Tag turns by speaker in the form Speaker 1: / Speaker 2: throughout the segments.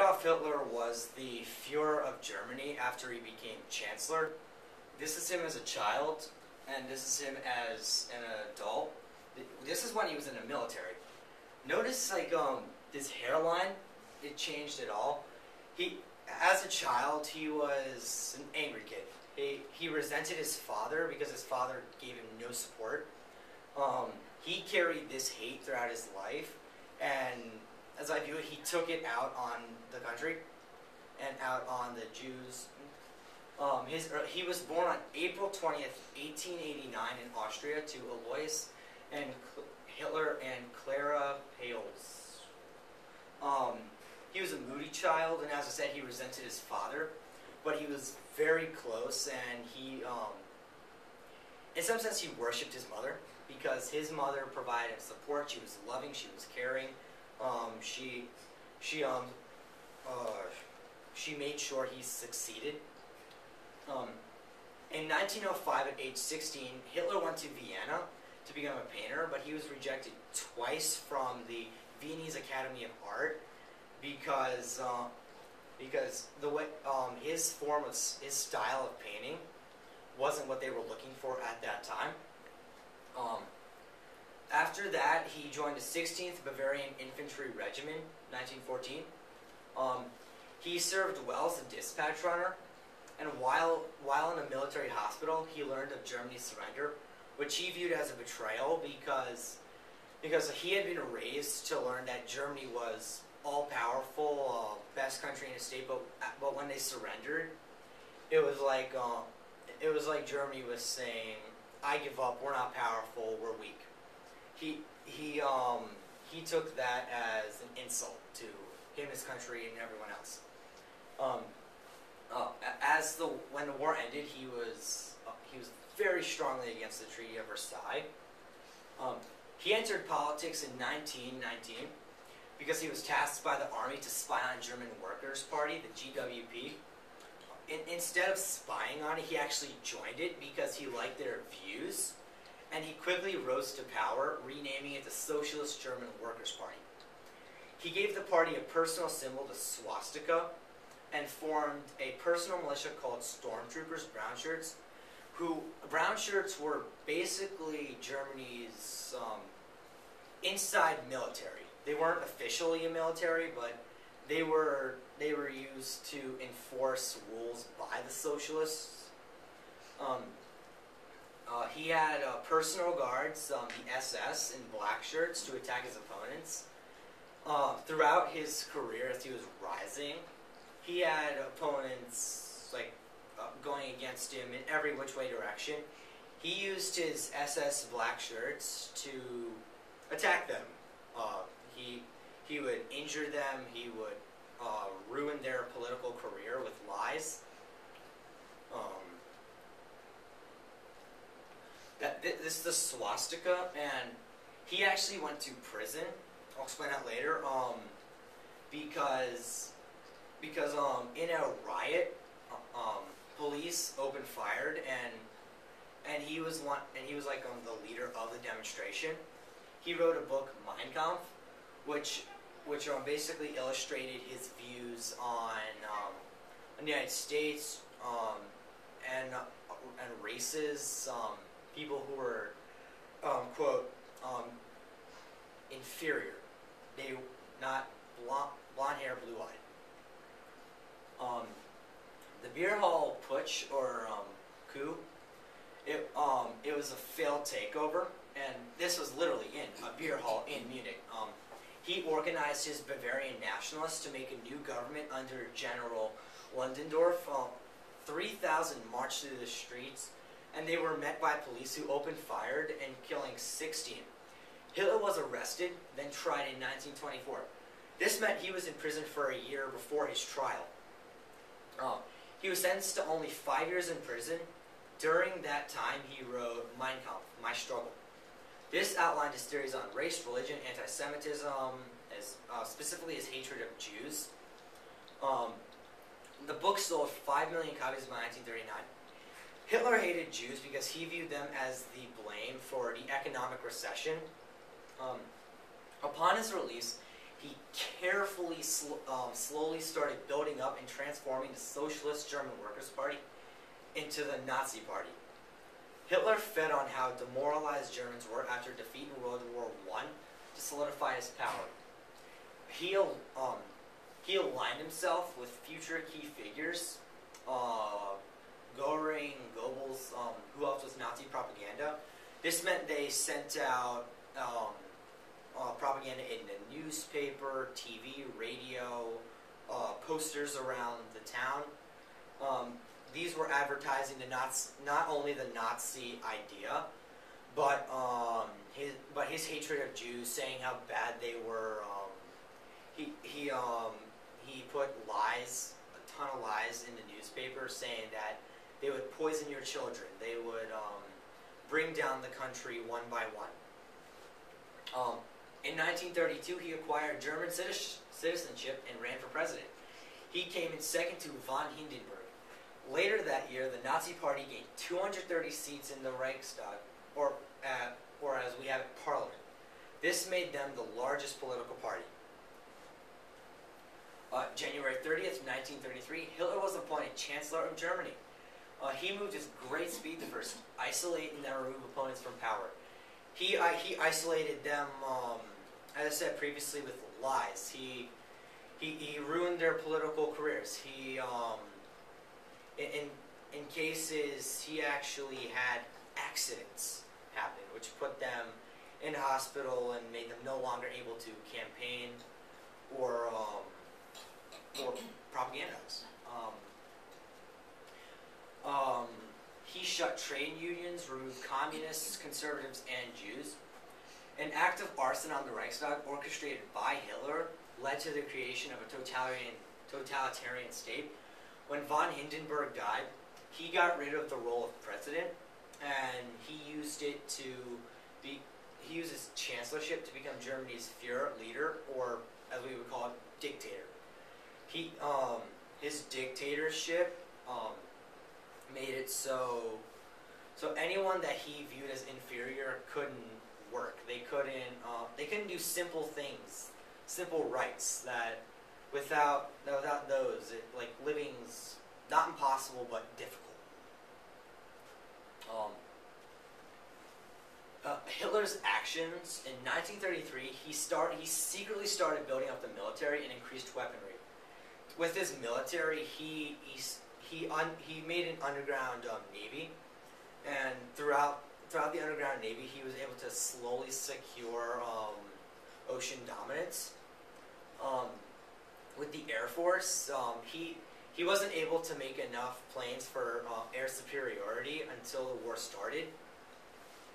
Speaker 1: Adolf Hitler was the Führer of Germany after he became Chancellor. This is him as a child, and this is him as an adult. This is when he was in the military. Notice, like, his hairline, it changed at all. As a child, he was an angry kid. He resented his father because his father gave him no support. He carried this hate throughout his life, and as I view it, he took it out on the country and out on the Jews. He was born on April 20th, 1889 in Austria to Alois and Hitler and Clara Pales. He was a moody child, and as I said, he resented his father, but he was very close, and in some sense, he worshipped his mother because his mother provided him support. She was loving, she was caring. She made sure he succeeded. In 1905, at age 16, Hitler went to Vienna to become a painter, but he was rejected twice from the Viennese Academy of Art because the way his style of painting wasn't what they were looking for at that time. After that, he joined the 16th Bavarian Infantry Regiment, 1914. He served well as a dispatch runner, and while in a military hospital, he learned of Germany's surrender, which he viewed as a betrayal because he had been raised to learn that Germany was all-powerful, best country in the state, but when they surrendered, it was like Germany was saying, "I give up. We're not powerful. We're weak." He took that as an insult to him, his country, and everyone else. When the war ended, he was very strongly against the Treaty of Versailles. He entered politics in 1919 because he was tasked by the army to spy on German Workers' Party, the GWP. Instead of spying on it, he actually joined it because he liked their views, and he quickly rose to power, renaming it the Socialist German Workers' Party. He gave the party a personal symbol, the swastika, and formed a personal militia called Stormtroopers, brown shirts. Brown shirts were basically Germany's inside military. They weren't officially a military, but they were used to enforce rules by the socialists. He had personal guards, the SS, in black shirts to attack his opponents. Throughout his career, as he was rising, he had opponents going against him in every which way direction. He used his SS black shirts to attack them. He would injure them. He would ruin their political career with lies. This is the swastika, and he actually went to prison. I'll explain that later. Because in a riot, police opened fire, and he was like the leader of the demonstration. He wrote a book, Mein Kampf, which basically illustrated his views on the United States and races, people who were quote inferior. They not blonde hair, blue eyed. The beer hall putsch or coup. It was a failed takeover, and this was literally in a beer hall in Munich. He organized his Bavarian nationalists to make a new government under General Ludendorff. 3,000 marched through the streets, and they were met by police who opened fire and killing 16. Hitler was arrested, then tried in 1924. This meant he was in prison for a year before his trial. He was sentenced to only 5 years in prison. During that time, he wrote Mein Kampf, My Struggle. This outlined his theories on race, religion, anti-Semitism, specifically his hatred of Jews. The book sold 5 million copies by 1939. Hitler hated Jews because he viewed them as the blame for the economic recession. Upon his release, he he carefully, slowly started building up and transforming the Socialist German Workers' Party into the Nazi Party. Hitler fed on how demoralized Germans were after defeat in World War I to solidify his power. He aligned himself with future key figures, Goering, Goebbels, who helped with Nazi propaganda. This meant they sent out propaganda in the newspaper, TV, radio, posters around the town. These were advertising not only the Nazi idea, but his hatred of Jews, saying how bad they were. He put lies, a ton of lies, in the newspaper, saying that they would poison your children. They would bring down the country one by one. In 1932, he acquired German citizenship and ran for president. He came in second to von Hindenburg. Later that year, the Nazi Party gained 230 seats in the Reichstag, or as we have it, Parliament. This made them the largest political party. January 30th, 1933, Hitler was appointed Chancellor of Germany. He moved with great speed to first isolate and then remove opponents from power. He isolated them, as I said previously, with lies. He ruined their political careers. In cases, he actually had accidents happen, which put them in hospital and made them no longer able to campaign or propagandize. He shut trade unions, removed communists, conservatives, and Jews. An act of arson on the Reichstag, orchestrated by Hitler, led to the creation of a totalitarian state. When von Hindenburg died, he got rid of the role of president, and he used his chancellorship to become Germany's Führer, leader, or as we would call it, dictator. His dictatorship made it so anyone that he viewed as inferior couldn't work. They couldn't do simple things, simple rights that without those, living's not impossible but difficult. Hitler's actions in 1933, he secretly started building up the military and increased weaponry. With his military, he made an underground navy, and throughout the underground navy, he was able to slowly secure ocean dominance. With the Air Force, he wasn't able to make enough planes for air superiority until the war started.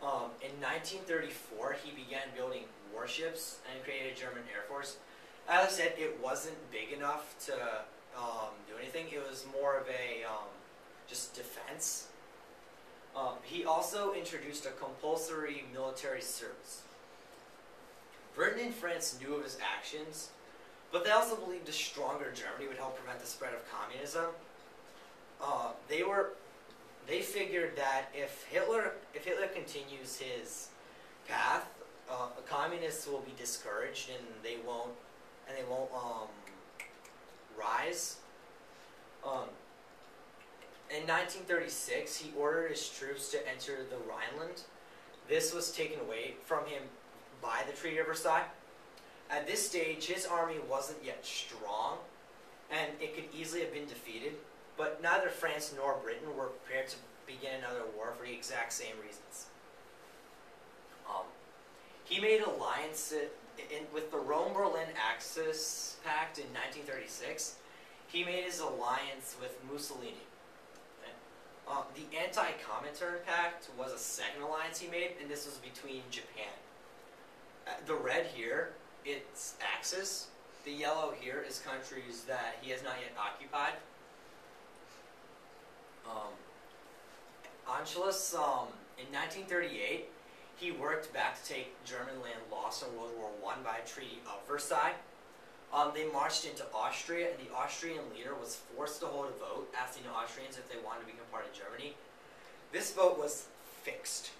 Speaker 1: In 1934, he began building warships and created a German Air Force. As I said, it wasn't big enough to do anything. It was more of a just defense. He also introduced a compulsory military service. Britain and France knew of his actions, but they also believed a stronger Germany would help prevent the spread of communism. They figured that if Hitler continues his path, the communists will be discouraged and they won't rise. In 1936, he ordered his troops to enter the Rhineland. This was taken away from him by the Treaty of Versailles. At this stage, his army wasn't yet strong, and it could easily have been defeated, but neither France nor Britain were prepared to begin another war for the exact same reasons. He made an alliance with the Rome-Berlin Axis Pact in 1936. He made his alliance with Mussolini. The Anti-Comintern Pact was a second alliance he made, and this was between Japan. The red here, it's Axis. The yellow here is countries that he has not yet occupied. Anschluss, in 1938, he worked back to take German land lost in World War I by a Treaty of Versailles. They marched into Austria, and the Austrian leader was forced to hold a vote asking the Austrians if they wanted to become part of Germany. This vote was fixed.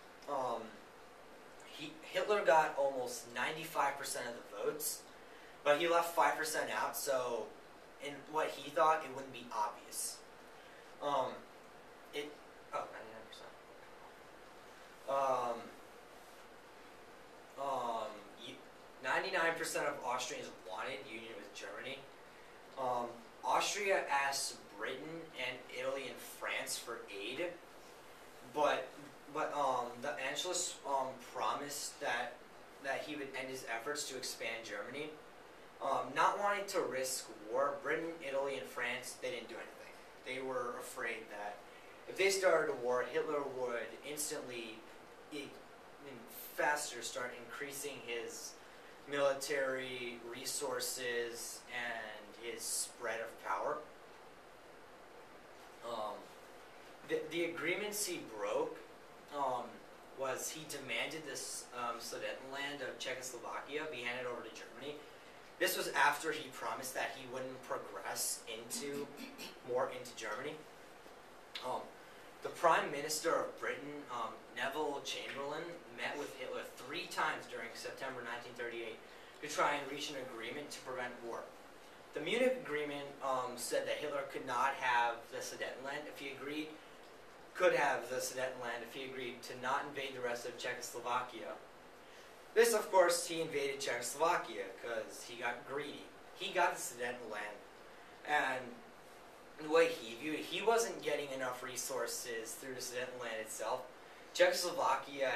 Speaker 1: Hitler got almost 95% of the votes, but he left 5% out, so in what he thought, it wouldn't be obvious. 99% of Austrians wanted union with Germany. Austria asked Britain and Italy and France for aid, but the Anschluss promised that he would end his efforts to expand Germany. Not wanting to risk war, Britain, Italy, and France, they didn't do anything. They were afraid that if they started a war, Hitler would instantly, faster, start increasing his military resources and his spread of power. The agreements he broke was he demanded this Sudetenland of Czechoslovakia be handed over to Germany. This was after he promised that he wouldn't progress more into Germany. The Prime Minister of Britain, Neville Chamberlain, met with Hitler 3 times during September 1938 to try and reach an agreement to prevent war. The Munich Agreement said that Hitler could not have the Sudetenland if he agreed to not invade the rest of Czechoslovakia. This, of course, he invaded Czechoslovakia because he got greedy. He got the Sudetenland, and the way he viewed it, he wasn't getting enough resources through the Sudetenland itself. Czechoslovakia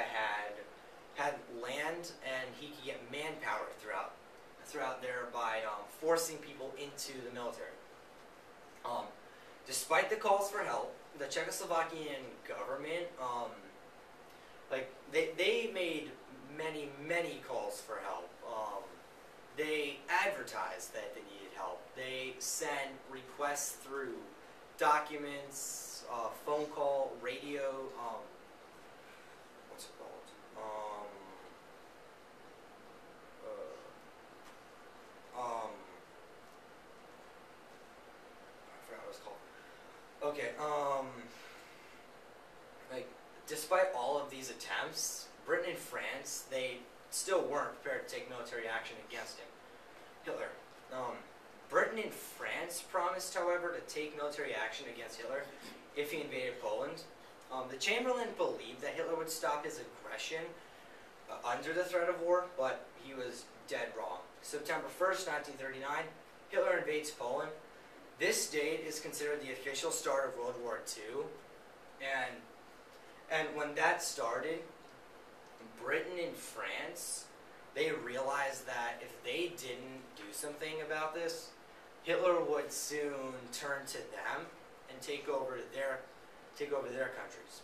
Speaker 1: had land, and he could get manpower throughout there by forcing people into the military. Despite the calls for help, the Czechoslovakian government, they made many calls for help. They advertised that they needed help. They sent requests through documents, phone call, radio, what's it called? I forgot what it was called. Okay, despite all of these attempts, Britain and France, they still weren't prepared to take military action against Hitler. Britain and France promised, however, to take military action against Hitler if he invaded Poland. The Chamberlain believed that Hitler would stop his aggression under the threat of war, but he was dead wrong. September 1st, 1939, Hitler invades Poland. This date is considered the official start of World War II, and when that started, Britain and France, they realized that if they didn't do something about this, Hitler would soon turn to them and take over their countries.